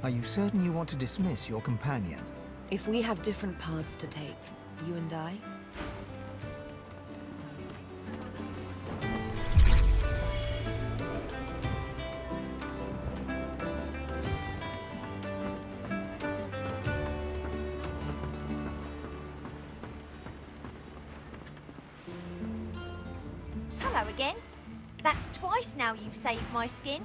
Are you certain you want to dismiss your companion? If we have different paths to take, you and I? Hello again. That's twice now you've saved my skin.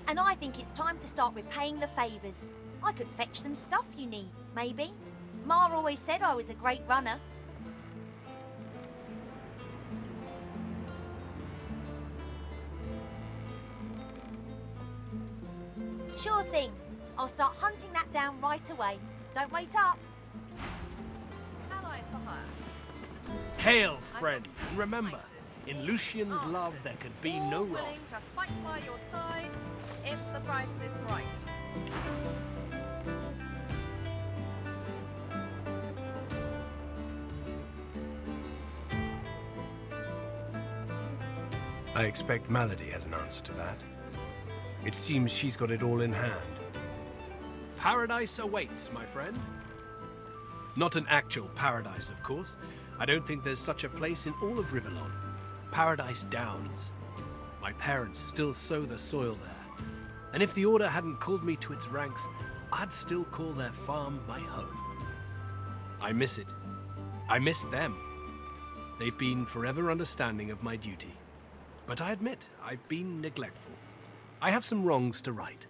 And I think it's time to start repaying the favours. I could fetch some stuff you need, maybe. Ma always said I was a great runner. Sure thing. I'll start hunting that down right away. Don't wait up. Allies for hire. Hail, friend. Remember, in Lucian's love there could be no All wrong. willing to fight by your side if the price is right. I expect Malady has an answer to that. It seems she's got it all in hand. Paradise awaits, my friend. Not an actual paradise, of course. I don't think there's such a place in all of Rivellon. Paradise Downs. My parents still sow the soil there. And if the Order hadn't called me to its ranks, I'd still call their farm my home. I miss it. I miss them. They've been forever understanding of my duty. But I admit, I've been neglectful. I have some wrongs to right.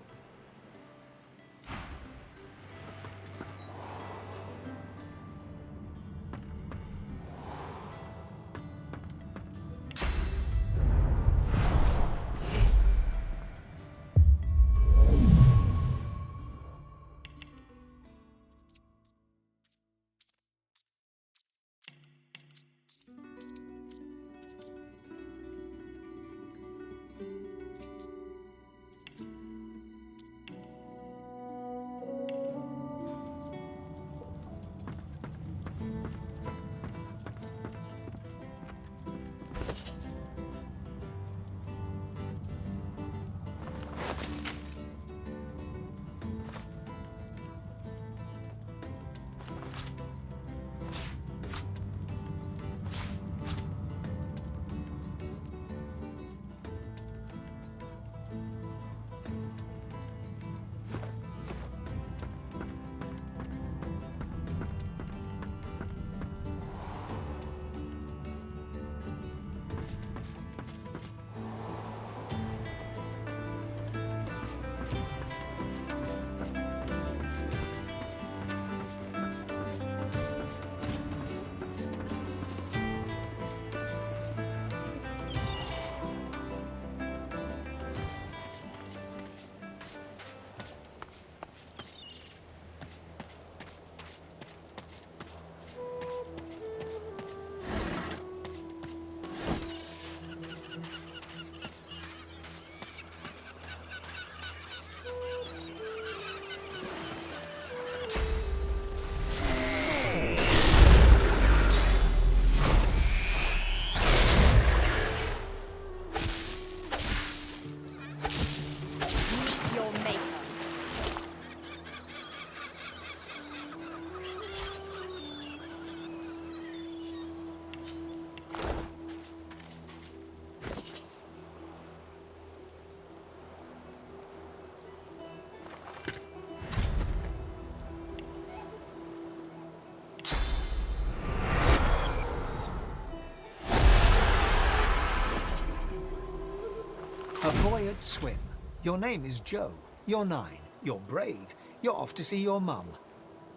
A boy at swim. Your name is Joe. You're 9. You're brave. You're off to see your mum.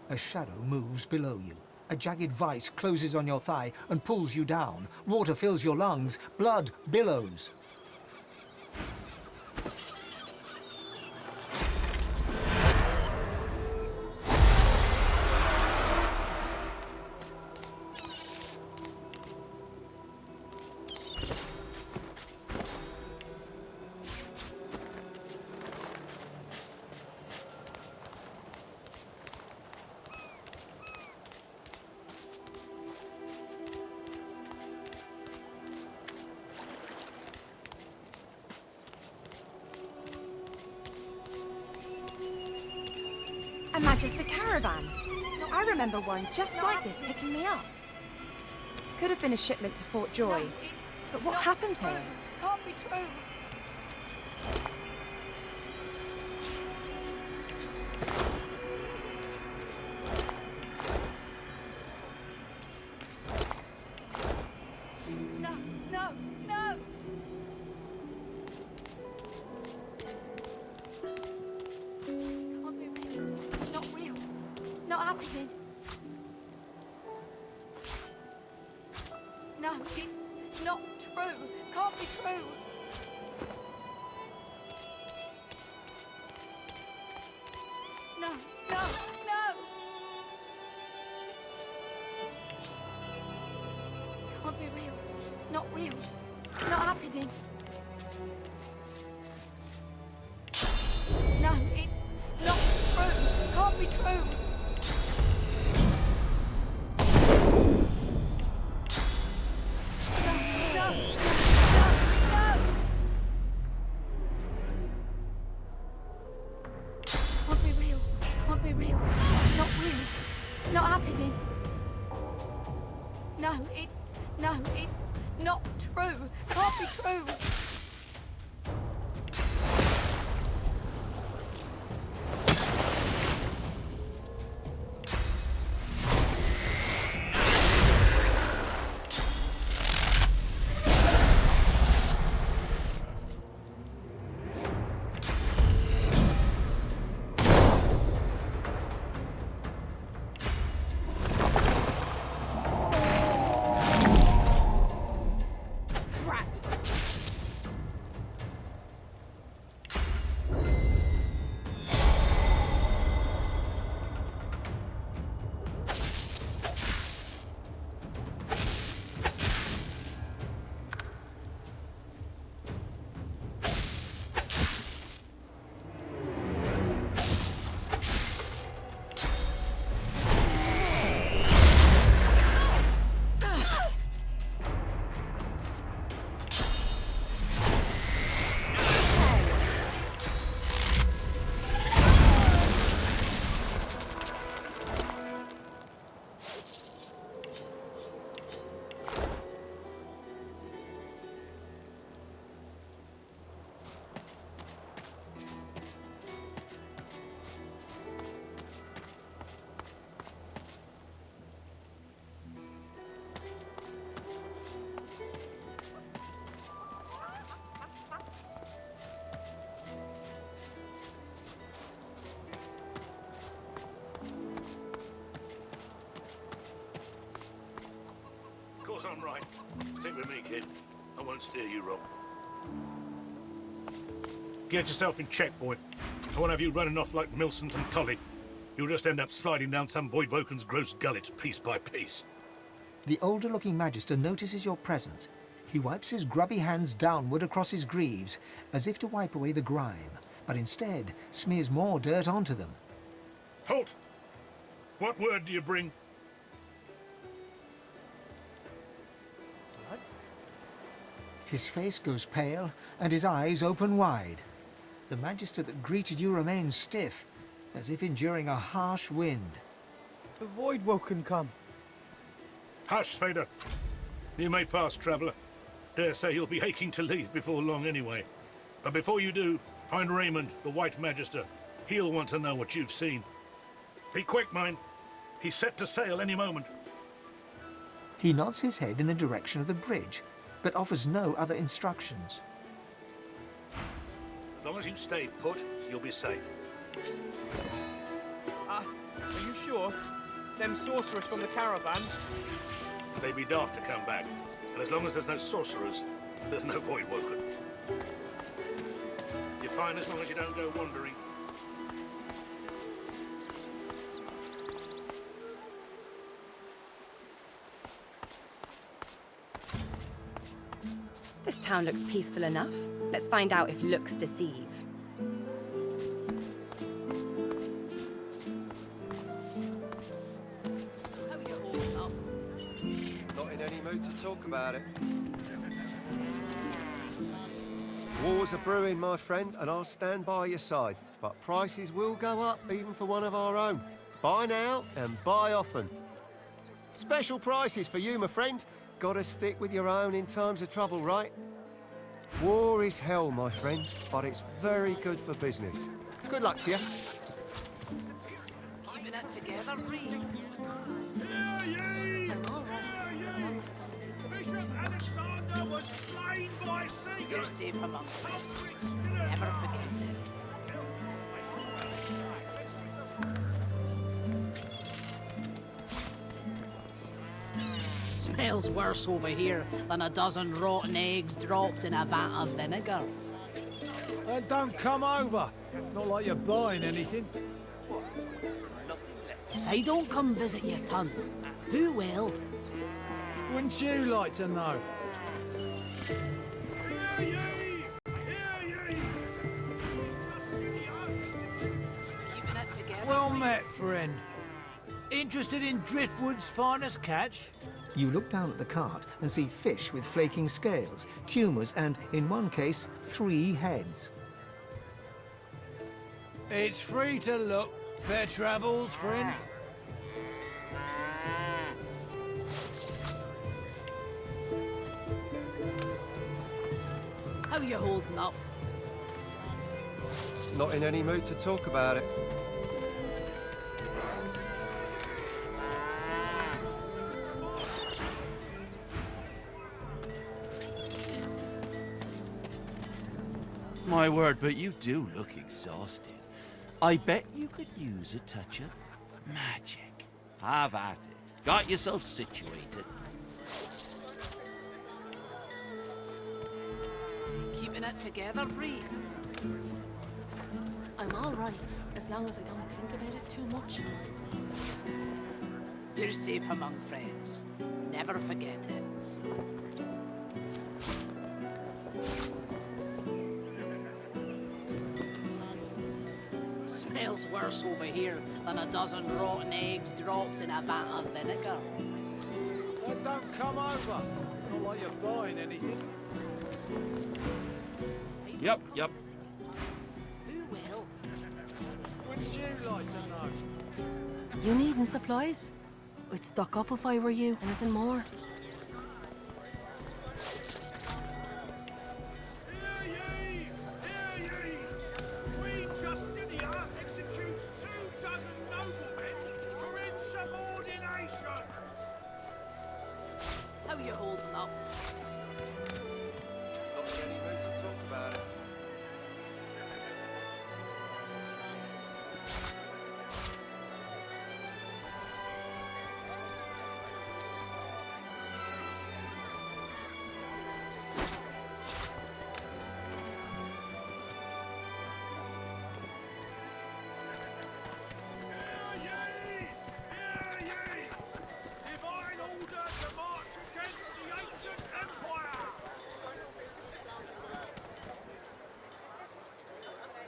A shadow moves below you. A jagged vice closes on your thigh and pulls you down. Water fills your lungs. Blood billows. Magister caravan. I remember one just like this picking me up. Could have been a shipment to Fort Joy. But what happened here? Can't be true. No, no, no! Can't be real. Not real. Not happening. No, it's not true. Can't be true. No, no, no! Can't be real. Not real. Not happening. No, it's not true. Can't be true. No, no, no, no! Can't be real. Can't be real. Not real. Not happening. No, it's not true. Can't be true. Of course I'm right. Stick with me, kid. I won't steer you wrong. Get yourself in check, boy. I won't have you running off like Millicent and Tully. You'll just end up sliding down some Voidwoken's gross gullet, piece by piece. The older-looking Magister notices your presence. He wipes his grubby hands downward across his greaves, as if to wipe away the grime, but instead smears more dirt onto them. Halt! What word do you bring? His face goes pale, and his eyes open wide. The Magister that greeted you remains stiff, as if enduring a harsh wind. The Voidwoken come. Hush, Fader. You may pass, traveller. Dare say you'll be aching to leave before long anyway. But before you do, find Raymond, the White Magister. He'll want to know what you've seen. Be quick, mind. He's set to sail any moment. He nods his head in the direction of the bridge, but offers no other instructions. As long as you stay put, you'll be safe. Are you sure? Them sorcerers from the caravan? They'd be daft to come back. And as long as there's no sorcerers, there's no Voidwoken. You're fine as long as you don't go wandering. This town looks peaceful enough. Let's find out if looks deceive. Not in any mood to talk about it. Wars are brewing, my friend, and I'll stand by your side. but prices will go up even for one of our own. Buy now and buy often. Special prices for you, my friend. Gotta stick with your own in times of trouble, right? War is hell, my friend, but it's very good for business. Good luck to you. Keeping it together, Reed. Hear ye! Hear ye! Bishop Alexander was slain by Caesar. You're safe among friends. Never forget it. Smells worse over here than a dozen rotten eggs dropped in a vat of vinegar. And don't come over. Not like you're buying anything. If I don't come visit you, ton, who will? Wouldn't you like to know? Hear ye! Hear ye! Keeping it together. Well met, friend. Interested in Driftwood's finest catch? You look down at the cart and see fish with flaking scales, tumours and, in one case, 3 heads. It's free to look. Fair travels, friend. How you holding up? Not in any mood to talk about it. My word, but you do look exhausted. I bet you could use a touch of magic. Have at it. Got yourself situated. Keeping it together, Reed. I'm all right, as long as I don't think about it too much. You're safe among friends. Never forget it. Smells worse over here than a dozen rotten eggs dropped in a vat of vinegar. And don't come over. Not like you're buying anything. Yep. Who will? Wouldn't you like to know? You needing supplies? I'd stock up if I were you. Anything more? Hear ye! Hear ye! Queen Justinia executes 24 noblemen for insubordination! How you holding up? Not in any mood to talk about it. Hear ye! Hear ye! Divine order to march against the ancient empire!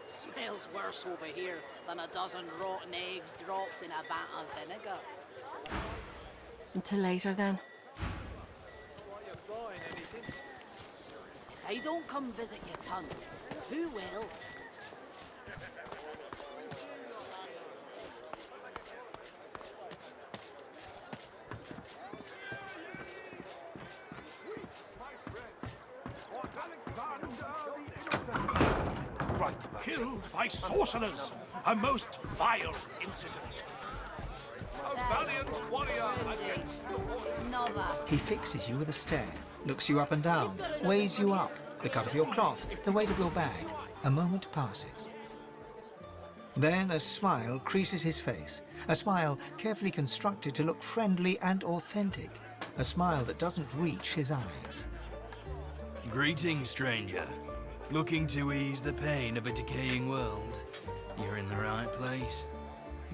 Smells worse over here than a dozen rotten eggs dropped in a vat of vinegar. Until later, then. Not like you're buying anything. If I don't come visit you, ton, who will? Killed by sorcerers! A most vile incident! A valiant warrior against Nova. He fixes you with a stare, looks you up and down, weighs you up, the cut of your cloth, the weight of your bag. A moment passes. Then a smile creases his face, a smile carefully constructed to look friendly and authentic, a smile that doesn't reach his eyes. Greetings, stranger. Looking to ease the pain of a decaying world? You're in the right place.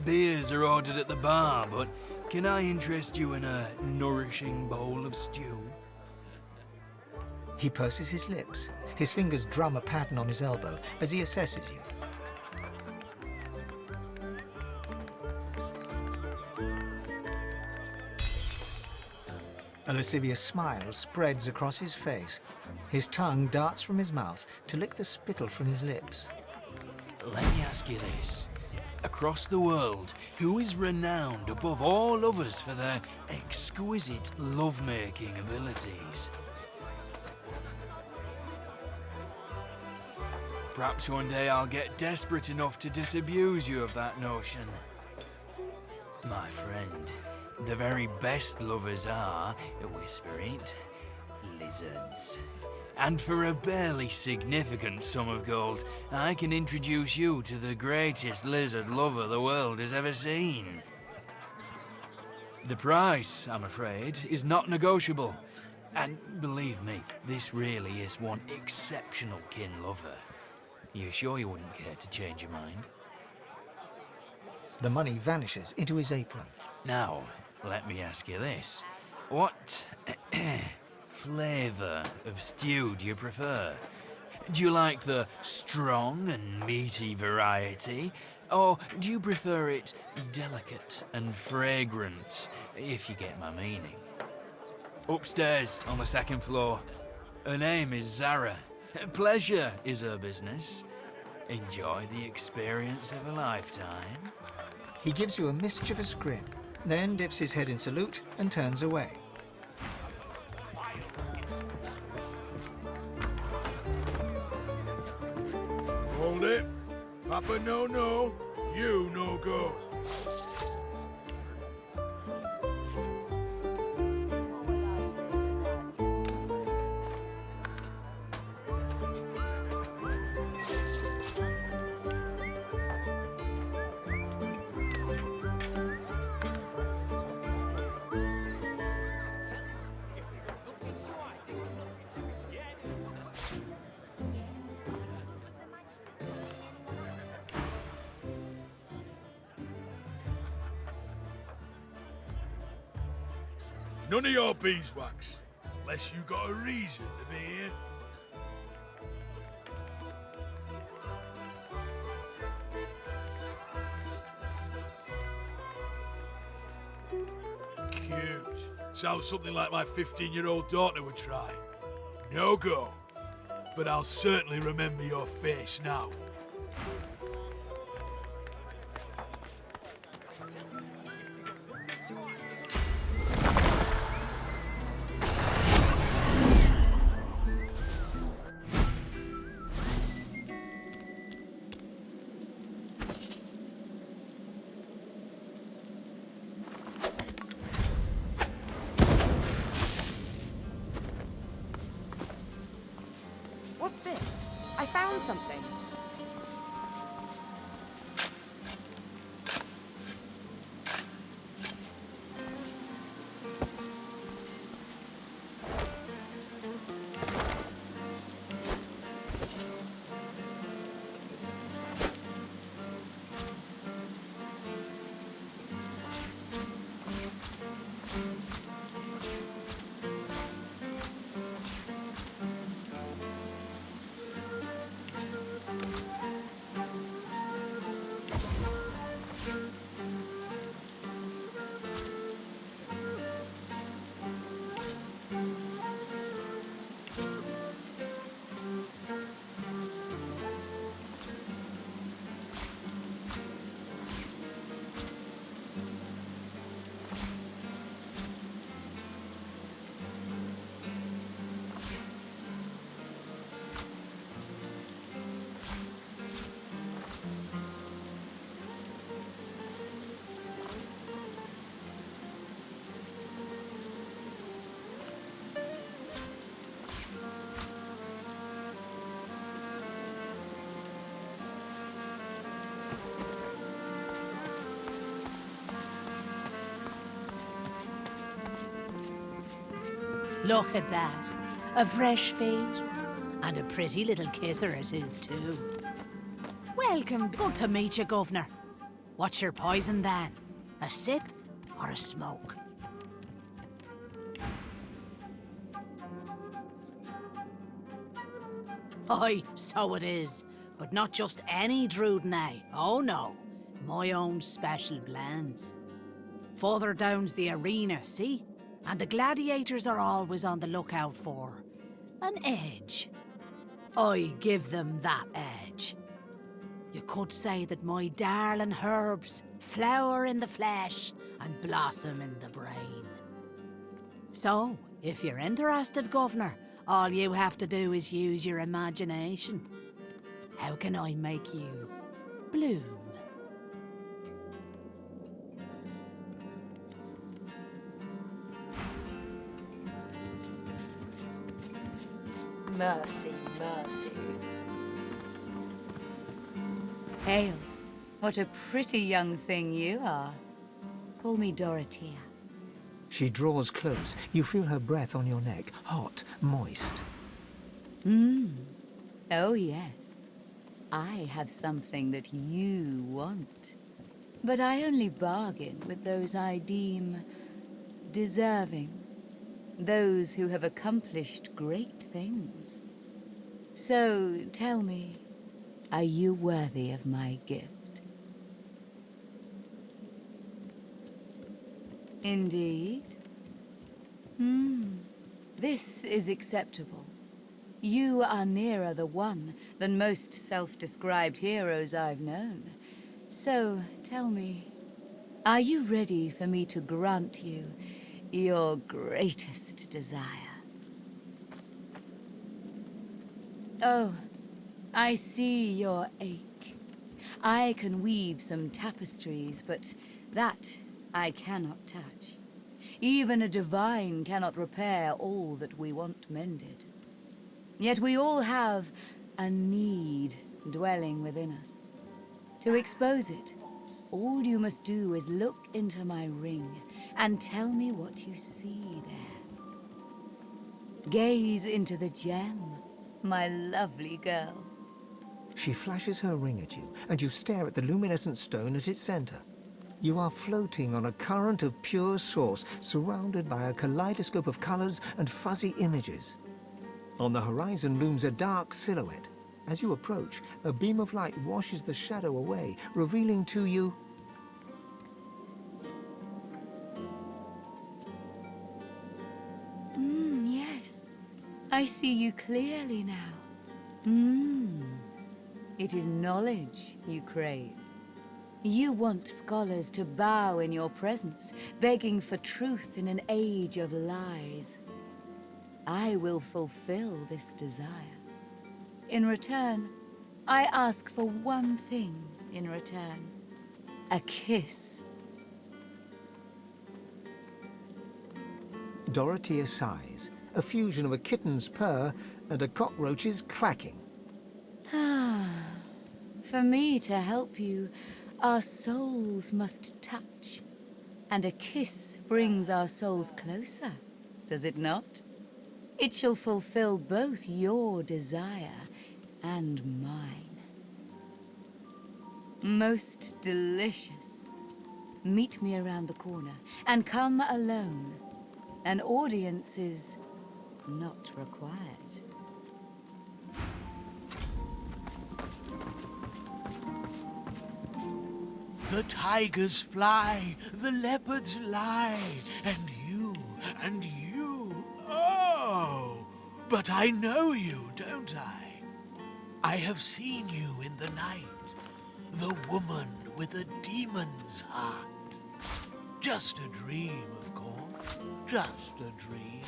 Beers are ordered at the bar, but can I interest you in a nourishing bowl of stew? He purses his lips. His fingers drum a pattern on his elbow as he assesses you. A lascivious smile spreads across his face. His tongue darts from his mouth to lick the spittle from his lips. let me ask you this. Across the world, who is renowned above all others for their exquisite lovemaking abilities? Perhaps one day I'll get desperate enough to disabuse you of that notion. My friend, the very best lovers are, whisper it, lizards. And for a barely significant sum of gold, I can introduce you to the greatest lizard lover the world has ever seen. The price, I'm afraid, is not negotiable. And believe me, this really is one exceptional kin lover. You sure you wouldn't care to change your mind? The money vanishes into his apron. Now, let me ask you this. What flavour of stew do you prefer? Do you like the strong and meaty variety? Or do you prefer it delicate and fragrant, if you get my meaning? Upstairs, on the second floor. Her name is Zara. Pleasure is her business. Enjoy the experience of a lifetime. He gives you a mischievous grin, then dips his head in salute and turns away. Hold it. Papa no, you no go. None of your beeswax, unless you got a reason to be here. Cute. Sounds something like my 15-year-old daughter would try. No go. But I'll certainly remember your face now. What's this? I found something. Look at that. A fresh face. And a pretty little kisser it is, too. Welcome. Good to meet you, Governor. What's your poison, then? A sip or a smoke? Aye, so it is. But not just any Druidnay. Oh, no. My own special blends. Further down's the arena, see? And the gladiators are always on the lookout for an edge. I give them that edge. You could say that my darling herbs flower in the flesh and blossom in the brain. So, if you're interested, Governor, all you have to do is use your imagination. How can I make you bloom? Mercy, mercy. Hail, what a pretty young thing you are. Call me Dorothea. She draws close. You feel her breath on your neck, hot, moist. Oh yes. I have something that you want. But I only bargain with those I deem deserving. Those who have accomplished great things. So, tell me, are you worthy of my gift? Indeed? This is acceptable. You are nearer the one than most self-described heroes I've known. So, tell me, are you ready for me to grant you your greatest desire? Oh, I see your ache. I can weave some tapestries, but that I cannot touch. Even a divine cannot repair all that we want mended. Yet we all have a need dwelling within us. To expose it, all you must do is look into my ring and tell me what you see there. Gaze into the gem, my lovely girl. She flashes her ring at you, and you stare at the luminescent stone at its center. You are floating on a current of pure source, surrounded by a kaleidoscope of colors and fuzzy images. On the horizon looms a dark silhouette. As you approach, a beam of light washes the shadow away, revealing to you... Yes. I see you clearly now. It is knowledge you crave. You want scholars to bow in your presence, begging for truth in an age of lies. I will fulfill this desire. In return, I ask for one thing in return. A kiss. Dorothea sighs, a fusion of a kitten's purr and a cockroach's clacking. For me to help you, our souls must touch. And a kiss brings our souls closer, does it not? It shall fulfill both your desire and mine. Most delicious. Meet me around the corner, and come alone. An audience is not required. The tigers fly, the leopards lie, and you, oh! But I know you, don't I? I have seen you in the night, the woman with a demon's heart. Just a dream, of course, just a dream.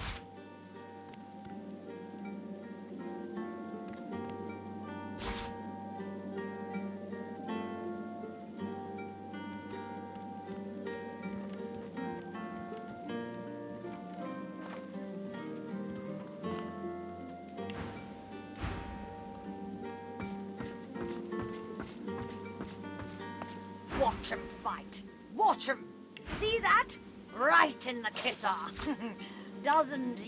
Watch 'em fight. Watch 'em. See that? Right in the kisser. Doesn't...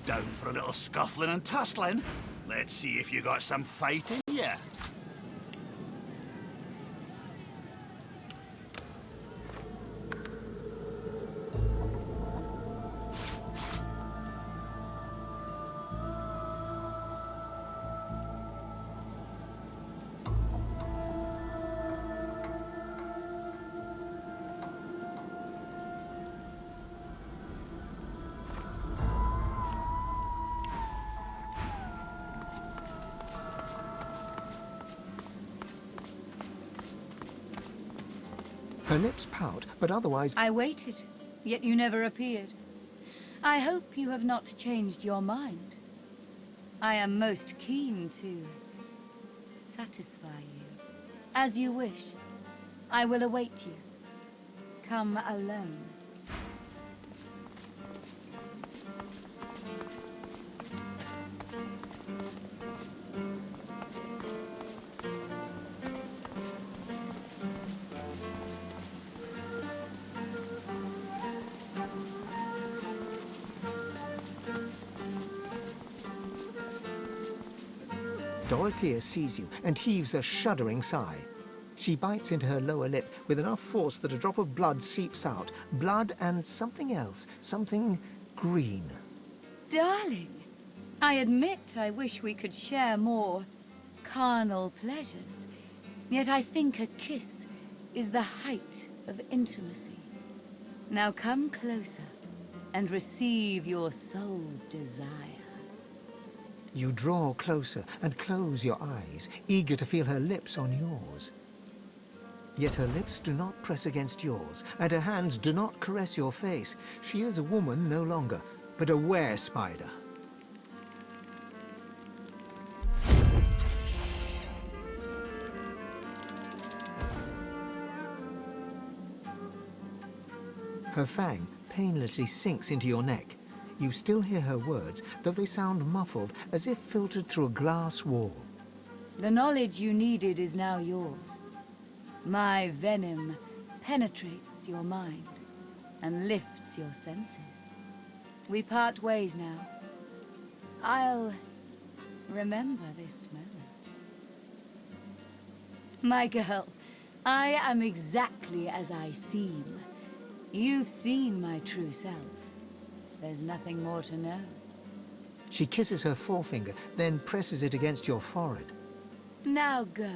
Down for a little scuffling and tussling? Let's see if you got some fight in ya. Her lips pout, but otherwise... I waited, yet you never appeared. I hope you have not changed your mind. I am most keen to satisfy you. As you wish, I will await you. Come alone. Dorothea sees you and heaves a shuddering sigh. She bites into her lower lip with enough force that a drop of blood seeps out. Blood and something else. Something green. Darling, I admit I wish we could share more carnal pleasures. Yet I think a kiss is the height of intimacy. Now come closer and receive your soul's desire. You draw closer and close your eyes, eager to feel her lips on yours. Yet her lips do not press against yours, and her hands do not caress your face. She is a woman no longer, but a were-spider. Her fang painlessly sinks into your neck. You still hear her words, though they sound muffled, as if filtered through a glass wall. The knowledge you needed is now yours. My venom penetrates your mind and lifts your senses. We part ways now. I'll remember this moment. My girl, I am exactly as I seem. You've seen my true self. There's nothing more to know. She kisses her forefinger, then presses it against your forehead. Now go.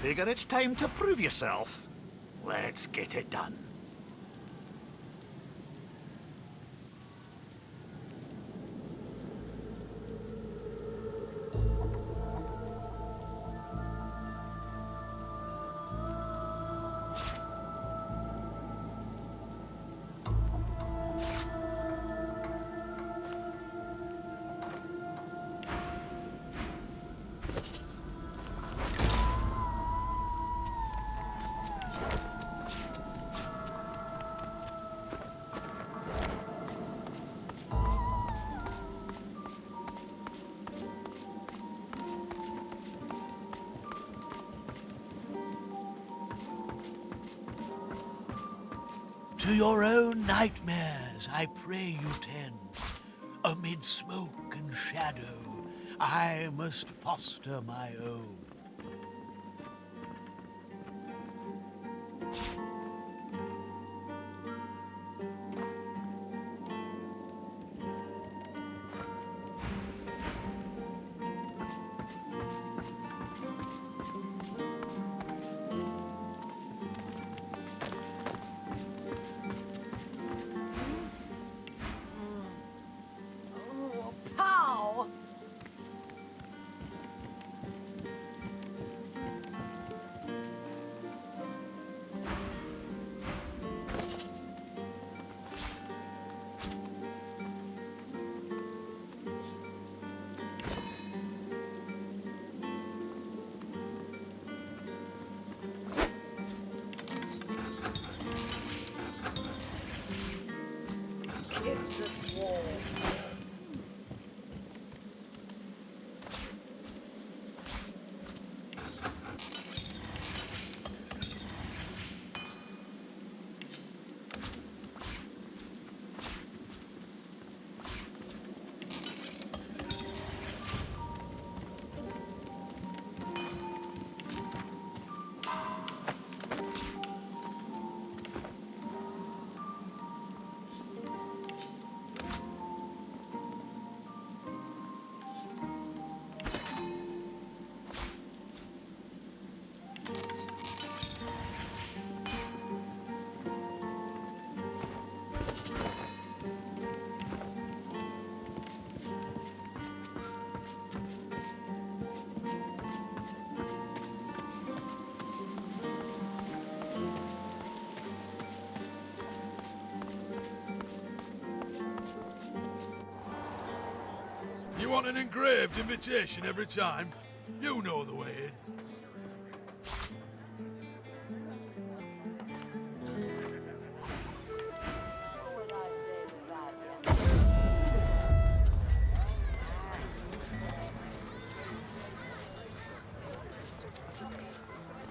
Figure it's time to prove yourself. Let's get it done. To your own nightmares I pray you tend. Amid smoke and shadow, I must foster my own. You want an engraved invitation every time? You know the way in.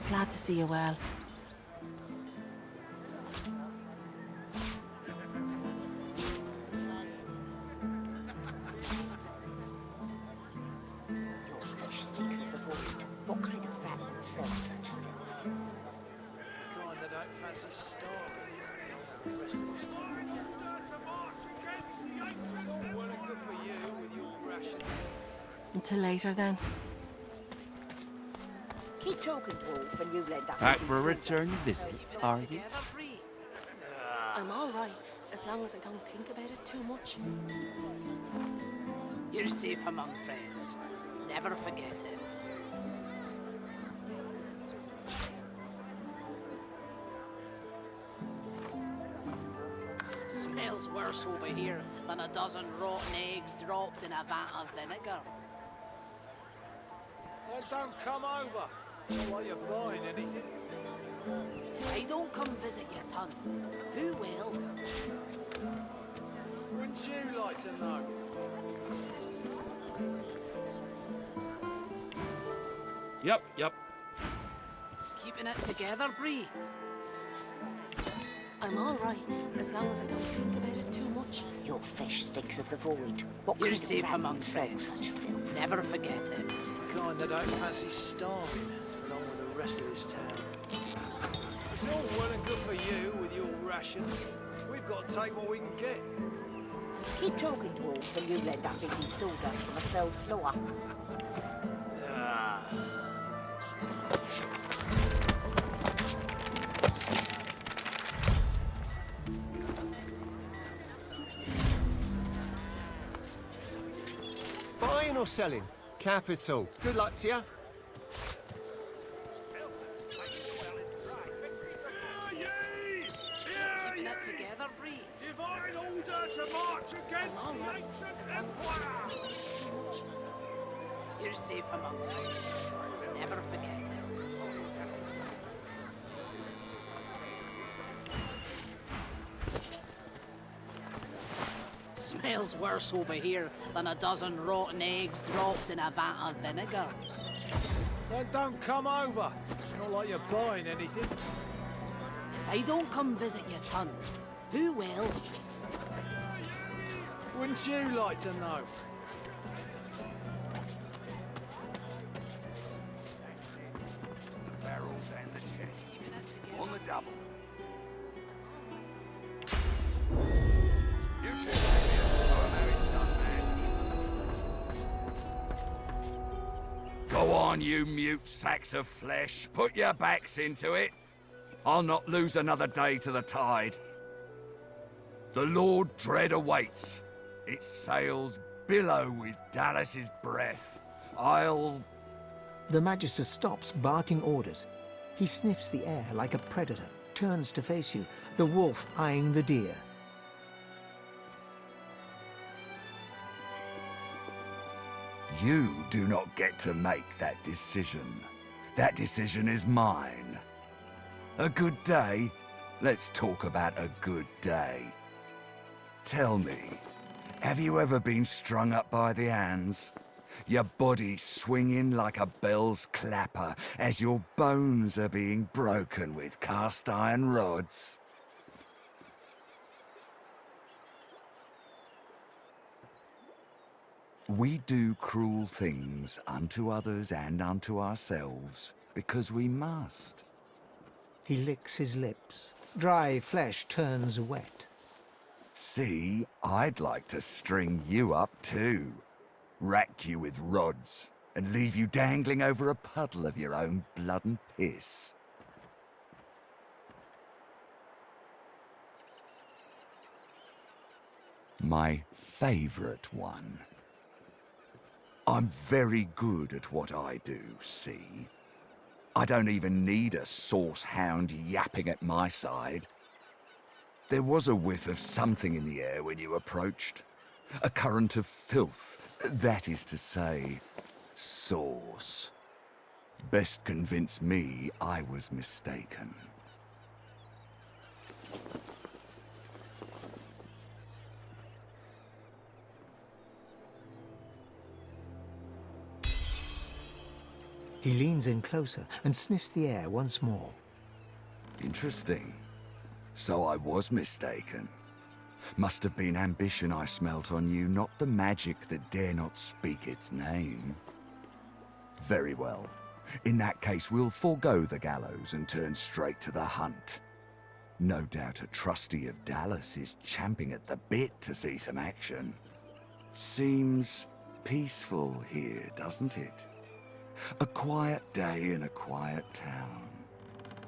Glad to see you well. What kind of rat sells such things? Kind that don't fancy starving the rest of this time. It's all well and good for you with your rations. Until later, then. Keep talking, Dwarf, and you lend up. Back for a return visit, are you? I'm all right, as long as I don't think about it too much. You're safe among friends. Never forget it. Smells worse over here than a dozen rotten eggs dropped in a vat of vinegar. Then don't come over. Not like you're buying anything. If I don't come visit your ton, who will? Wouldn't you like to know? Yep. Keeping it together, Bree? I'm all right, as long as I don't think about it too much. Your fish stinks of the void. What You're kind safe of rat among sells friends. such filth? Never forget it. Kind that don't fancy starving along with the rest of this town. It's all well and good for you with your rations. We've got to take what we can get. Keep talking, Dwarf, and you'll end up eating sawdust from a cell floor. Buying or selling? Capital. Good luck to you. Keeping it together, Bree? Divine order to march against the ancient empire! You're safe among friends. Never forget it. Smells worse over here than a dozen rotten eggs dropped in a vat of vinegar. Then don't come over. Not like you're buying anything. If I don't come visit your ton, who will? Wouldn't you like to know? Barrels and the chest. On the double. You should Go on, you mute sacks of flesh. Put your backs into it. I'll not lose another day to the tide. The Lord Dread awaits. Its sails billow with Dallas's breath. The Magister stops, barking orders. He sniffs the air like a predator, turns to face you, the wolf eyeing the deer. You do not get to make that decision. That decision is mine. A good day? Let's talk about a good day. Tell me, Have you ever been strung up by the hands? Your body swinging like a bell's clapper as your bones are being broken with cast iron rods? We do cruel things unto others and unto ourselves because we must. He licks his lips. Dry flesh turns wet. See, I'd like to string you up too. Rack you with rods and leave you dangling over a puddle of your own blood and piss. My favourite one. I'm very good at what I do, see? I don't even need a sauce hound yapping at my side. There was a whiff of something in the air when you approached. A current of filth, that is to say, sauce. Best convince me I was mistaken. He leans in closer and sniffs the air once more. Interesting. So I was mistaken. Must have been ambition I smelt on you, not the magic that dare not speak its name. Very well. In that case, we'll forego the gallows and turn straight to the hunt. No doubt a trustee of Dallas is champing at the bit to see some action. Seems peaceful here, doesn't it? A quiet day in a quiet town.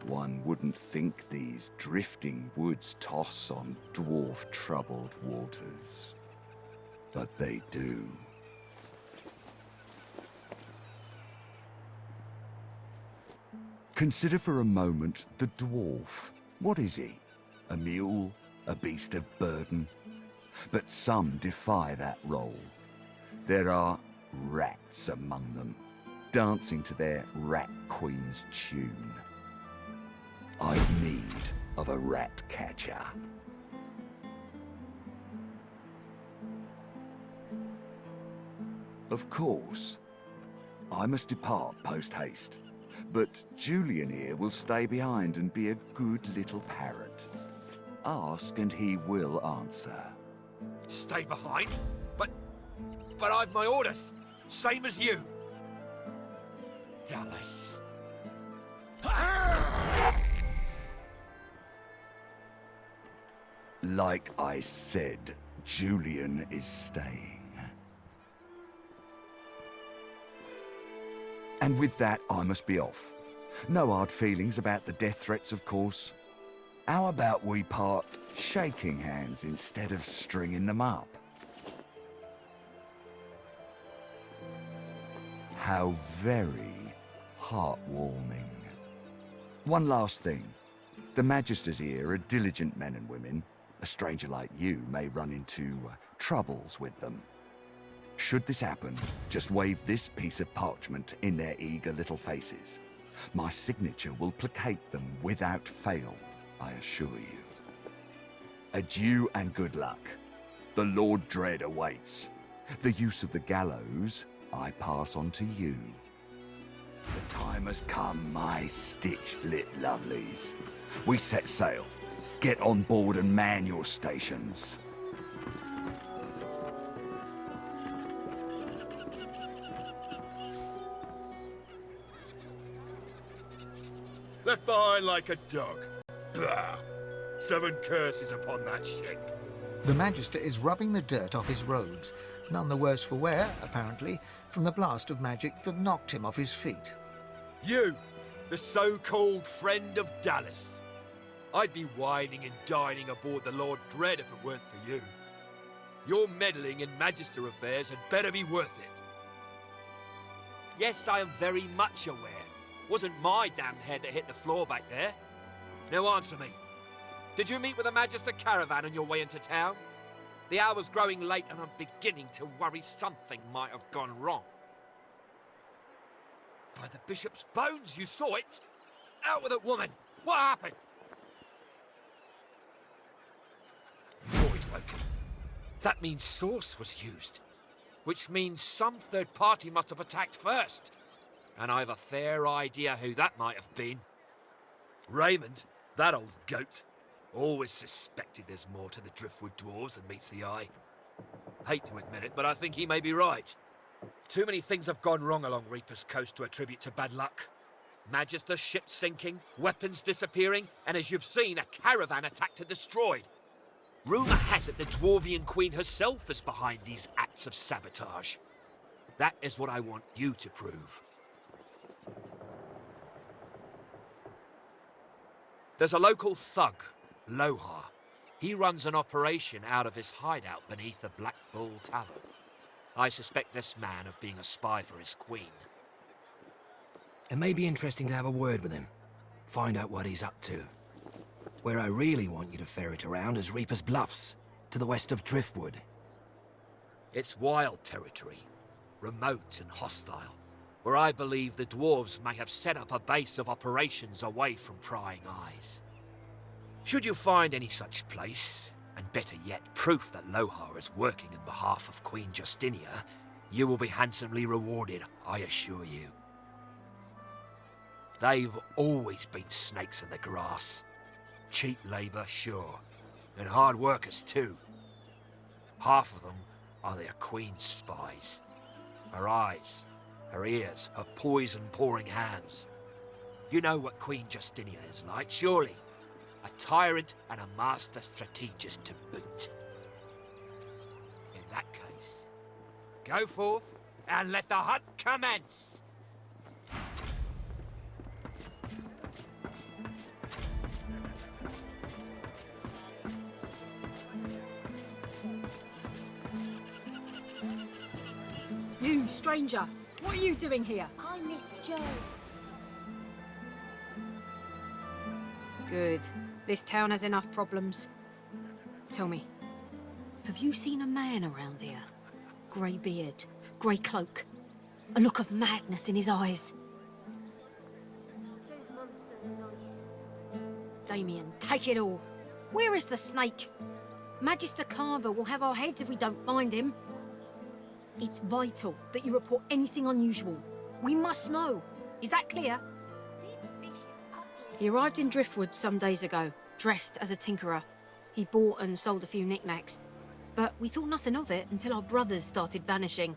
One wouldn't think these drifting woods toss on dwarf-troubled waters. But they do. Consider for a moment the dwarf. What is he? A mule? A beast of burden? But some defy that role. There are rats among them, dancing to their rat queen's tune. I've need of a rat catcher. Of course, I must depart post-haste, but Julian here will stay behind and be a good little parrot. Ask and he will answer. Stay behind? But I've my orders, same as you. Dallas. Like I said, Julian is staying. And with that, I must be off. No hard feelings about the death threats, of course. How about we part shaking hands instead of stringing them up? How very heartwarming. One last thing. The Magisters here are diligent men and women. A stranger like you may run into troubles with them. Should this happen, just wave this piece of parchment in their eager little faces. My signature will placate them without fail, I assure you. Adieu and good luck. The Lord Dread awaits. The use of the gallows I pass on to you. The time has come, my stitched-lit lovelies. We set sail. Get on board and man your stations. Left behind like a dog. Bah! 7 curses upon that ship. The Magister is rubbing the dirt off his robes, none the worse for wear, apparently, from the blast of magic that knocked him off his feet. You, the so-called friend of Dallas. I'd be whining and dining aboard the Lord Dread if it weren't for you. Your meddling in Magister affairs had better be worth it. Yes, I am very much aware. Wasn't my damned head that hit the floor back there. Now answer me. Did you meet with a Magister caravan on your way into town? The hour's growing late and I'm beginning to worry something might have gone wrong. By the Bishop's bones, you saw it! Out with it, woman! What happened? Void woken. That means source was used, which means some third party must have attacked first. And I've a fair idea who that might have been. Raymond, that old goat, always suspected there's more to the Driftwood dwarves than meets the eye. Hate to admit it, but I think he may be right. Too many things have gone wrong along Reaper's Coast to attribute to bad luck. Magister ships sinking, weapons disappearing, and as you've seen, a caravan attacked and destroyed. Rumour has it the Dwarvian Queen herself is behind these acts of sabotage. That is what I want you to prove. There's a local thug, Lohse. He runs an operation out of his hideout beneath the Black Bull Tavern. I suspect this man of being a spy for his queen. It may be interesting to have a word with him. Find out what he's up to. Where I really want you to ferret around is Reaper's Bluffs, to the west of Driftwood. It's wild territory, remote and hostile, where I believe the dwarves may have set up a base of operations away from prying eyes. Should you find any such place, and better yet, proof that Lohse is working on behalf of Queen Justinia, you will be handsomely rewarded, I assure you. They've always been snakes in the grass. Cheap labour, sure, and hard workers too. Half of them are their queen's spies. Her eyes, her ears, her poison-pouring hands. You know what Queen Justinia is like, surely. A tyrant and a master strategist to boot. In that case, go forth and let the hunt commence! You, stranger! What are you doing here? I miss Joe. Good. This town has enough problems. Tell me, have you seen a man around here? Grey beard, grey cloak, a look of madness in his eyes. Joe's mum's smelling nice. Damien, take it all. Where is the snake? Magister Carver will have our heads if we don't find him. It's vital that you report anything unusual. We must know. Is that clear? This fish is ugly. He arrived in Driftwood some days ago, dressed as a tinkerer. He bought and sold a few knickknacks. But we thought nothing of it until our brothers started vanishing.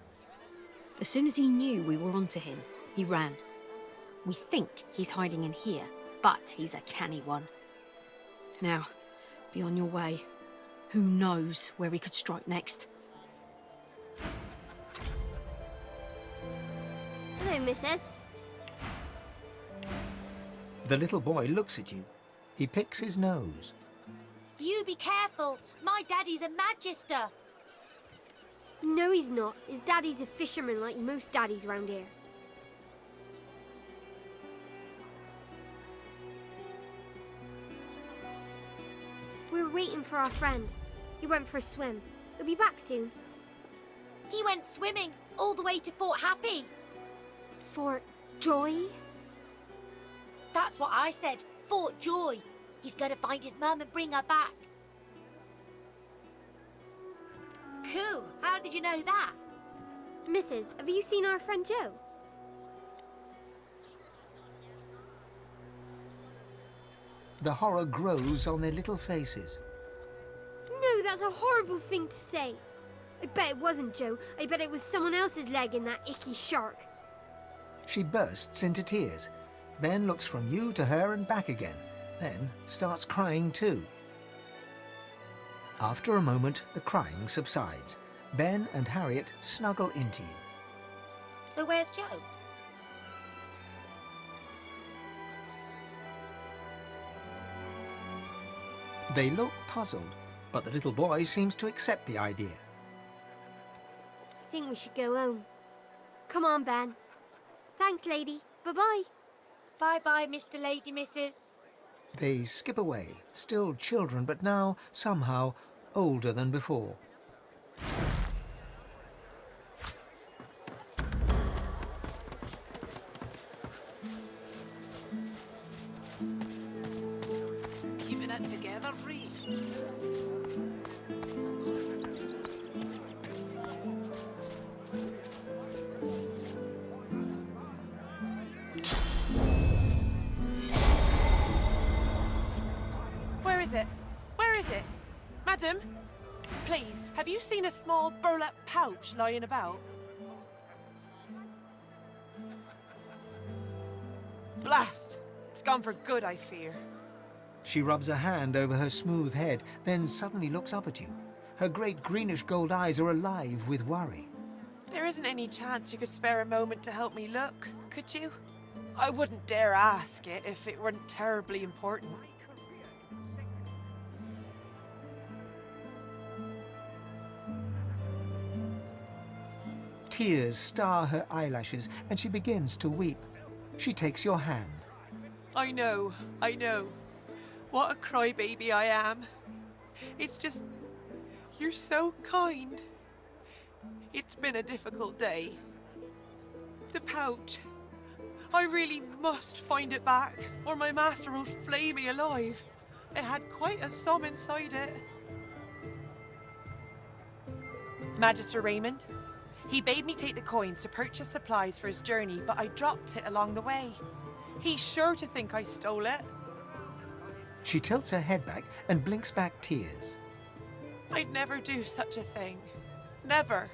As soon as he knew we were onto him, he ran. We think he's hiding in here, but he's a canny one. Now, be on your way. Who knows where he could strike next? Hello, missus. The little boy looks at you. He picks his nose. You be careful. My daddy's a magister. No, he's not. His daddy's a fisherman like most daddies round here. We're waiting for our friend. He went for a swim. He'll be back soon. He went swimming all the way to Fort Happy. Fort Joy? That's what I said. Fort Joy. He's going to find his mum and bring her back. Cool. How did you know that? Mrs., have you seen our friend Joe? The horror grows on their little faces. No, that's a horrible thing to say. I bet it wasn't Joe. I bet it was someone else's leg in that icky shark. She bursts into tears, then looks from you to her and back again, then starts crying too. After a moment, the crying subsides. Ben and Harriet snuggle into you. So where's Joe? They look puzzled, but the little boy seems to accept the idea. I think we should go home. Come on, Ben. Thanks, lady. Bye-bye. Bye-bye, Mr. Lady Missus. They skip away, still children, but now, somehow, older than before. Keeping it together, Reese. Have you seen a small burlap pouch lying about? Blast! It's gone for good, I fear. She rubs a hand over her smooth head, then suddenly looks up at you. Her great greenish gold eyes are alive with worry. There isn't any chance you could spare a moment to help me look, could you? I wouldn't dare ask it if it weren't terribly important. Tears star her eyelashes, and she begins to weep. She takes your hand. I know. What a crybaby I am. It's just... you're so kind. It's been a difficult day. The pouch. I really must find it back, or my master will flay me alive. It had quite a sum inside it. Magister Raymond, he bade me take the coins to purchase supplies for his journey, but I dropped it along the way. He's sure to think I stole it. She tilts her head back and blinks back tears. I'd never do such a thing. Never.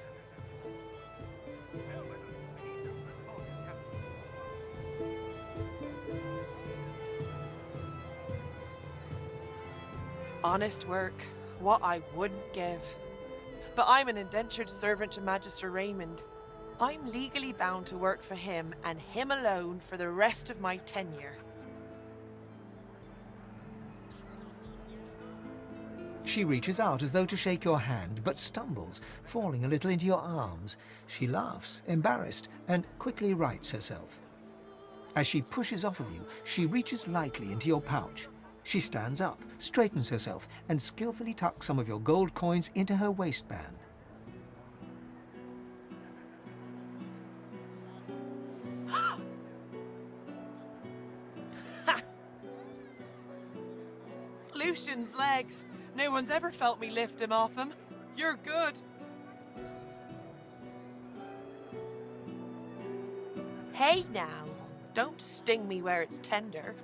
Honest work, what I wouldn't give. But I'm an indentured servant to Magister Raymond. I'm legally bound to work for him and him alone for the rest of my tenure. She reaches out as though to shake your hand, but stumbles, falling a little into your arms. She laughs, embarrassed, and quickly rights herself. As she pushes off of you, she reaches lightly into your pouch. She stands up, straightens herself, and skillfully tucks some of your gold coins into her waistband. Lucian's legs. No one's ever felt me lift him off him. You're good. Hey now, don't sting me where it's tender.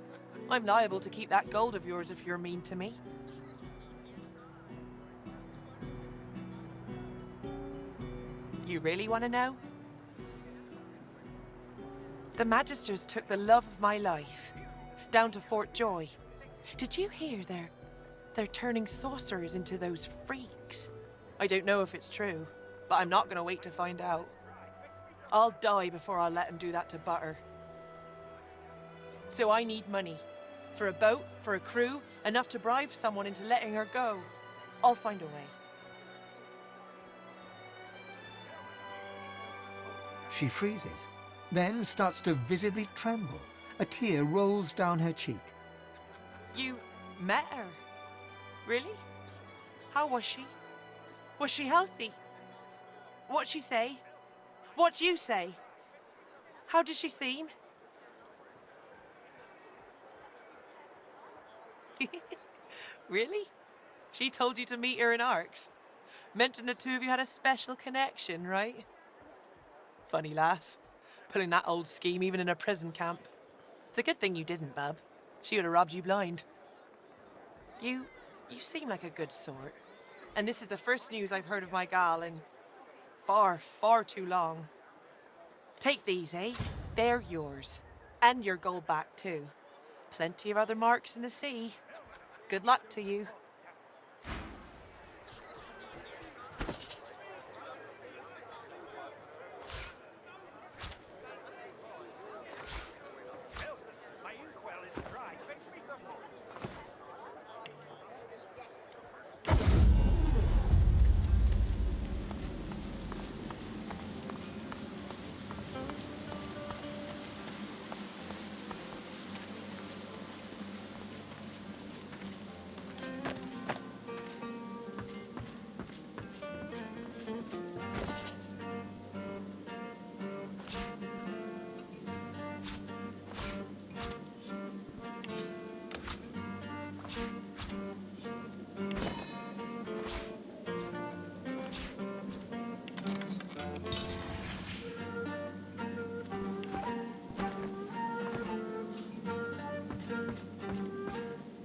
I'm liable to keep that gold of yours if you're mean to me. You really want to know? The Magisters took the love of my life down to Fort Joy. Did you hear they're turning sorcerers into those freaks? I don't know if it's true, but I'm not going to wait to find out. I'll die before I'll let them do that to Butter. So I need money. For a boat, for a crew, enough to bribe someone into letting her go. I'll find a way. She freezes, then starts to visibly tremble. A tear rolls down her cheek. You met her? Really? How was she? Was she healthy? What'd she say? What'd you say? How did she seem? Really? She told you to meet her in Arks? Mentioned the two of you had a special connection, right? Funny lass. Pulling that old scheme even in a prison camp. It's a good thing you didn't, bub. She would have robbed you blind. You seem like a good sort. And this is the first news I've heard of my gal in far, far too long. Take these, eh? They're yours. And your gold back, too. Plenty of other marks in the sea. Good luck to you.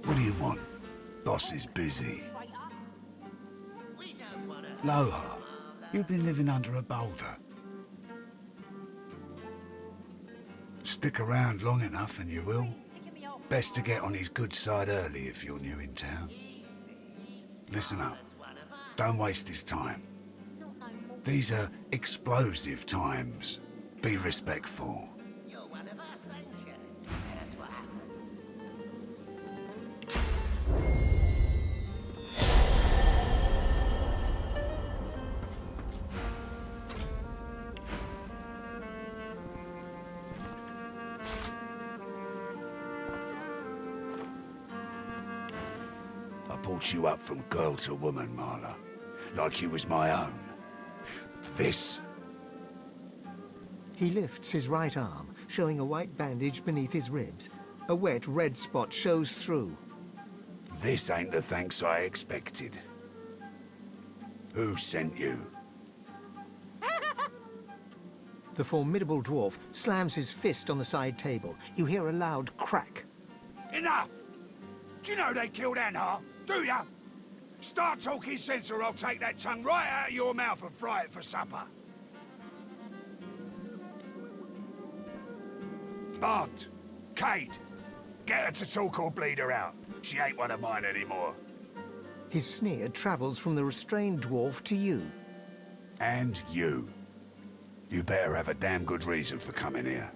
What do you want? Boss is busy. Lohse, you've been living under a boulder. Stick around long enough and you will. Best to get on his good side early if you're new in town. Listen up. Don't waste his time. These are explosive times. Be respectful. I brought you up from girl to woman, Marla. Like you was my own. This. He lifts his right arm, showing a white bandage beneath his ribs. A wet red spot shows through. This ain't the thanks I expected. Who sent you? The formidable dwarf slams his fist on the side table. You hear a loud crack. Enough! Do you know they killed Anhar? Do ya? Start talking sense or I'll take that tongue right out of your mouth and fry it for supper. Bart, Kate, get her to talk or bleed her out. She ain't one of mine anymore. His sneer travels from the restrained dwarf to you. And you. You better have a damn good reason for coming here.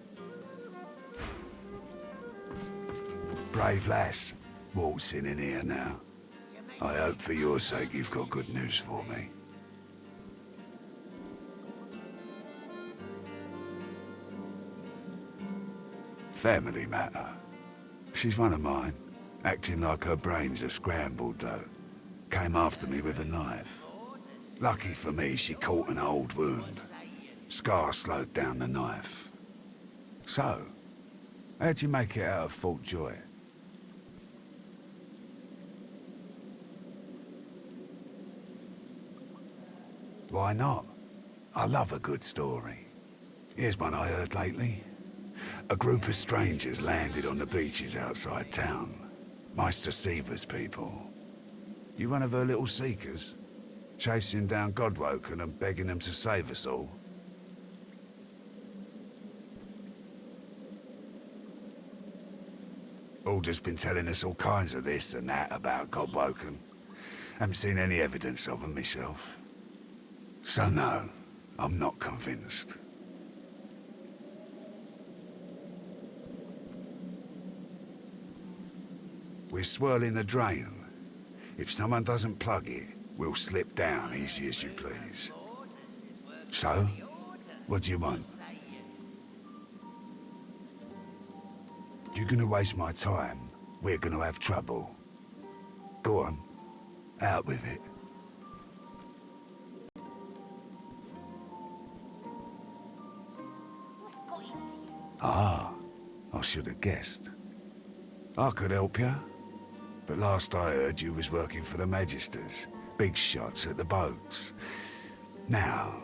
Brave lass, waltzing in here now. I hope for your sake you've got good news for me. Family matter. She's one of mine, acting like her brains are scrambled though. Came after me with a knife. Lucky for me, she caught an old wound. Scar slowed down the knife. So, how'd you make it out of Fort Joy? Why not? I love a good story. Here's one I heard lately. A group of strangers landed on the beaches outside town. Meister Seaver's people. You one of her little seekers? Chasing down Godwoken and begging them to save us all? Alder's been telling us all kinds of this and that about Godwoken. Haven't seen any evidence of them myself. So no, I'm not convinced. We're swirling the drain. If someone doesn't plug it, we'll slip down easy as you please. So, what do you want? You're gonna waste my time, we're gonna have trouble. Go on, out with it. Ah, I should have guessed. I could help you, but last I heard you was working for the Magisters. Big shots at the boats. Now,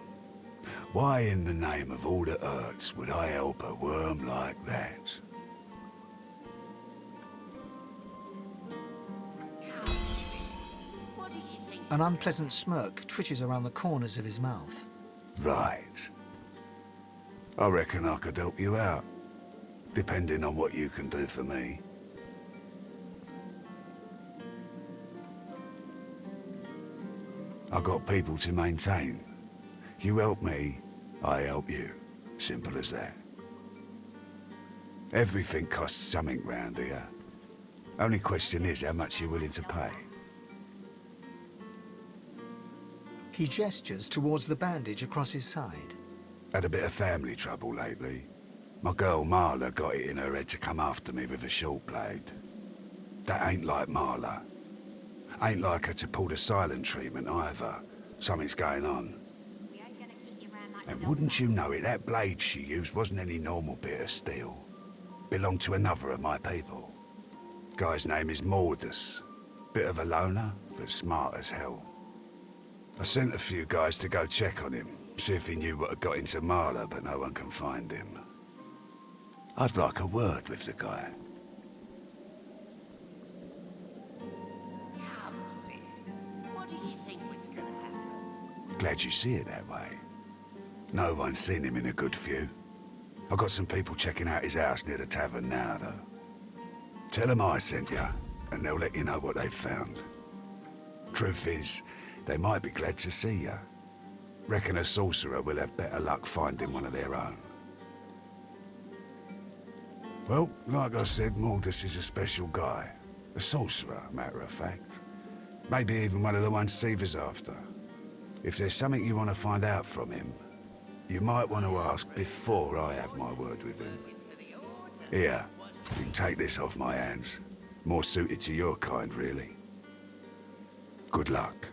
why in the name of all the hurts would I help a worm like that? An unpleasant smirk twitches around the corners of his mouth. Right. I reckon I could help you out, depending on what you can do for me. I got people to maintain. You help me, I help you. Simple as that. Everything costs something round here. Only question is how much you're willing to pay. He gestures towards the bandage across his side. Had a bit of family trouble lately. My girl Marla got it in her head to come after me with a short blade. That ain't like Marla. Ain't like her to pull the silent treatment either. Something's going on. And wouldn't you know it, that blade she used wasn't any normal bit of steel. Belonged to another of my people. Guy's name is Mordus. Bit of a loner, but smart as hell. I sent a few guys to go check on him, see if he knew what had got into Marla, but no one can find him. I'd like a word with the guy. Come, sis. What do you think was gonna happen? Glad you see it that way. No one's seen him in a good few. I've got some people checking out his house near the tavern now, though. Tell them I sent you, and they'll let you know what they've found. Truth is, they might be glad to see you. Reckon a sorcerer will have better luck finding one of their own. Well, like I said, Mordus is a special guy. A sorcerer, matter of fact. Maybe even one of the ones Seaver's after. If there's something you want to find out from him, you might want to ask before I have my word with him. Here, you can take this off my hands. More suited to your kind, really. Good luck.